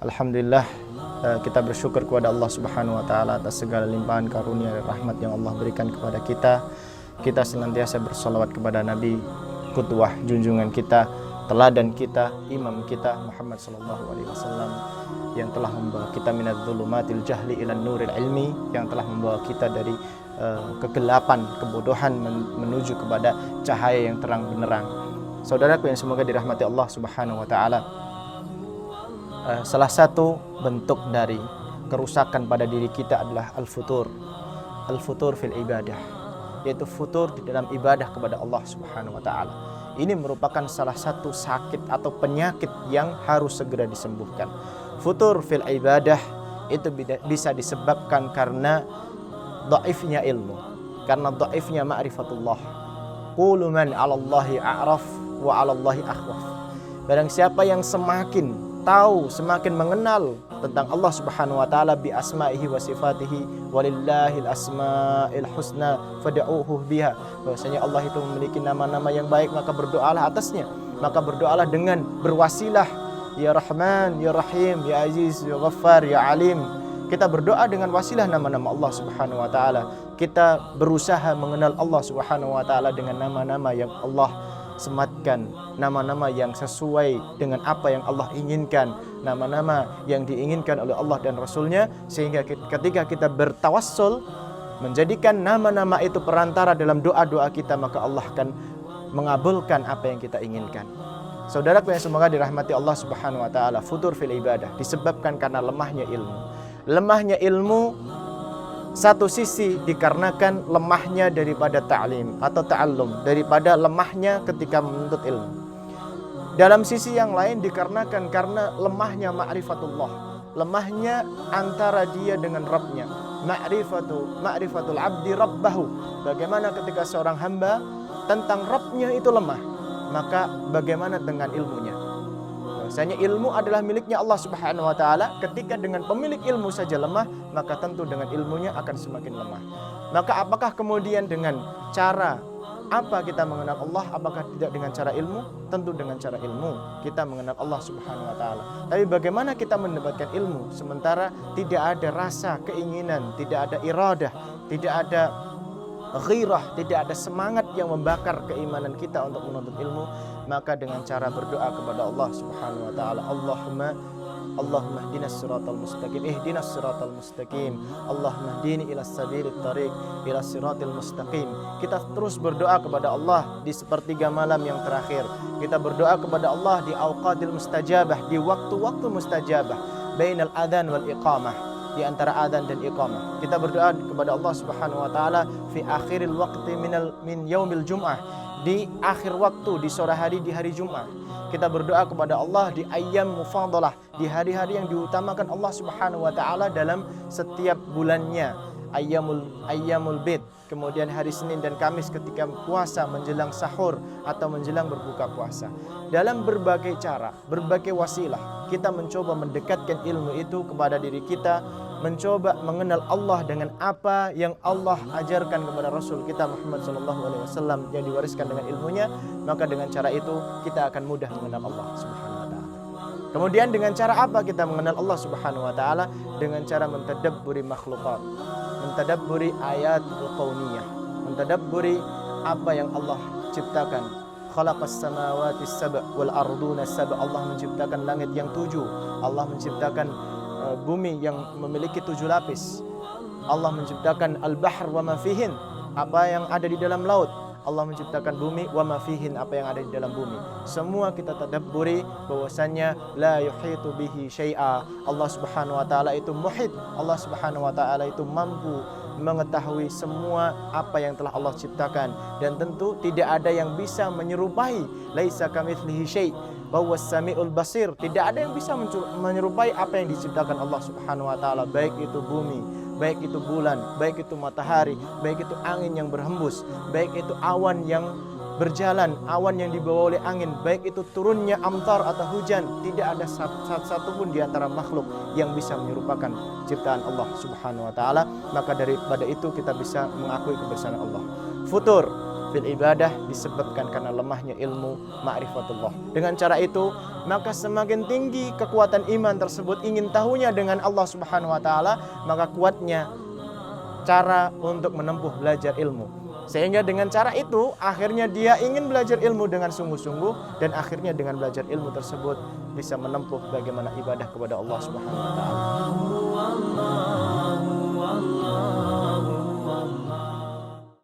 Alhamdulillah, kita bersyukur kepada Allah Subhanahu wa taala atas segala limpahan karunia dan rahmat yang Allah berikan kepada kita. Kita senantiasa bersalawat kepada Nabi, qudwah junjungan kita, teladan kita, imam kita Muhammad sallallahu alaihi wasallam yang telah membawa kita minadz dzulumatil jahli ilan nuril ilmi, yang telah membawa kita dari kegelapan, kebodohan menuju kepada cahaya yang terang benderang. Saudaraku yang semoga dirahmati Allah Subhanahu wa taala, salah satu bentuk dari kerusakan pada diri kita adalah al-futur fil ibadah, yaitu futur di dalam ibadah kepada Allah Subhanahu wa taala. Ini merupakan salah satu sakit atau penyakit yang harus segera disembuhkan. Futur fil ibadah itu bisa disebabkan karena dhaifnya ilmu, karena dhaifnya ma'rifatullah. Qulu man 'alallahi a'raf wa 'alallahi akhwaf. Barang siapa yang semakin tahu, semakin mengenal tentang Allah Subhanahu wa taala bi asma'ihi wa sifatihi, walillahil asma'il husna fad'uuhu biha. Bahwasanya Allah itu memiliki nama-nama yang baik, maka berdoalah atasnya. Maka berdoalah dengan berwasilah ya Rahman, ya Rahim, ya Aziz, ya Ghaffar, ya Alim. Kita berdoa dengan wasilah nama-nama Allah Subhanahu wa taala. Kita berusaha mengenal Allah Subhanahu wa taala dengan nama-nama yang Allah sematkan, nama-nama yang sesuai dengan apa yang Allah inginkan, nama-nama yang diinginkan oleh Allah dan Rasulnya, sehingga ketika kita bertawassul menjadikan nama-nama itu perantara dalam doa-doa kita, maka Allah akan mengabulkan apa yang kita inginkan. Saudaraku yang semoga dirahmati Allah Subhanahu wa taala, futur fil ibadah disebabkan karena lemahnya ilmu. Lemahnya ilmu satu sisi dikarenakan lemahnya daripada ta'lim atau ta'allum, daripada lemahnya ketika menuntut ilmu. Dalam sisi yang lain dikarenakan karena lemahnya ma'rifatullah, lemahnya antara dia dengan Rabbnya. Ma'rifatul abdi rabbahu. Bagaimana ketika seorang hamba tentang Rabbnya itu lemah, maka bagaimana dengan ilmunya? Bahwasanya ilmu adalah miliknya Allah Subhanahu wa taala. Ketika dengan pemilik ilmu saja lemah, maka tentu dengan ilmunya akan semakin lemah. Maka apakah kemudian dengan cara apa kita mengenal Allah? Apakah tidak dengan cara ilmu? Tentu dengan cara ilmu kita mengenal Allah Subhanahu wa taala. Tapi bagaimana kita mendapatkan ilmu sementara tidak ada rasa keinginan, tidak ada iradah, tidak ada ghirah, tidak ada semangat yang membakar keimanan kita untuk menuntut ilmu? Maka dengan cara berdoa kepada Allah Subhanahu wa taala, Allahumma ihdinas siratal mustaqim, ihdinas siratal mustaqim, Allahumma hdini ila sabilit thariq, ila siratil mustaqim. Kita terus berdoa kepada Allah di sepertiga malam yang terakhir. Kita berdoa kepada Allah di auqatil mustajabah, di waktu-waktu mustajabah, bainal adzan wal iqamah, di antara adzan dan iqamah. Kita berdoa kepada Allah Subhanahu wa taala fi akhiril waqti min yaumil jum'ah, di akhir waktu, di sore hari, di hari Jumat. Kita berdoa kepada Allah di ayyam mufadalah, di hari-hari yang diutamakan Allah Subhanahu wa taala dalam setiap bulannya. Ayyamul bid, kemudian hari Senin dan Kamis ketika puasa menjelang sahur atau menjelang berbuka puasa. Dalam berbagai cara, berbagai wasilah, kita mencoba mendekatkan ilmu itu kepada diri kita, mencoba mengenal Allah dengan apa yang Allah ajarkan kepada Rasul kita Muhammad SAW yang diwariskan dengan ilmunya. Maka dengan cara itu kita akan mudah mengenal Allah Subhanahu wa taala. Kemudian dengan cara apa kita mengenal Allah Subhanahu wa taala? Dengan cara mentadabburi makhlukat, mentadabburi ayatul kauniyah, mentadabburi apa yang Allah ciptakan. Khalaqas samawati sab' wal arduna sab'. Allah menciptakan langit yang 7. Allah menciptakan bumi yang memiliki 7 lapis. Allah menciptakan al-bahr wa ma fihin, apa yang ada di dalam laut. Allah menciptakan bumi wa ma fihin, apa yang ada di dalam bumi. Semua kita tadabburi bahwasanya la yuhitu bihi syai'a. Allah Subhanahu wa taala itu muhit. Allah Subhanahu wa taala itu mampu mengetahui semua apa yang telah Allah ciptakan, dan tentu tidak ada yang bisa menyerupai laisa kamitslihi syai' bahwa samiul basir. Tidak ada yang bisa menyerupai apa yang diciptakan Allah Subhanahu wa taala, baik itu bumi, baik itu bulan, baik itu matahari, baik itu angin yang berhembus, baik itu awan yang berjalan, awan yang dibawa oleh angin, baik itu turunnya amtar atau hujan. Tidak ada satu pun di antara makhluk yang bisa menyerupakan ciptaan Allah Subhanahu wa taala. Maka daripada itu kita bisa mengakui kebesaran Allah. Futur fil ibadah disebabkan karena lemahnya ilmu ma'rifatullah. Dengan cara itu, maka semakin tinggi kekuatan iman tersebut, ingin tahunya dengan Allah Subhanahu wa taala, maka kuatnya cara untuk menempuh belajar ilmu. Sehingga dengan cara itu akhirnya dia ingin belajar ilmu dengan sungguh-sungguh, dan akhirnya dengan belajar ilmu tersebut bisa menempuh bagaimana ibadah kepada Allah Subhanahu wa taala.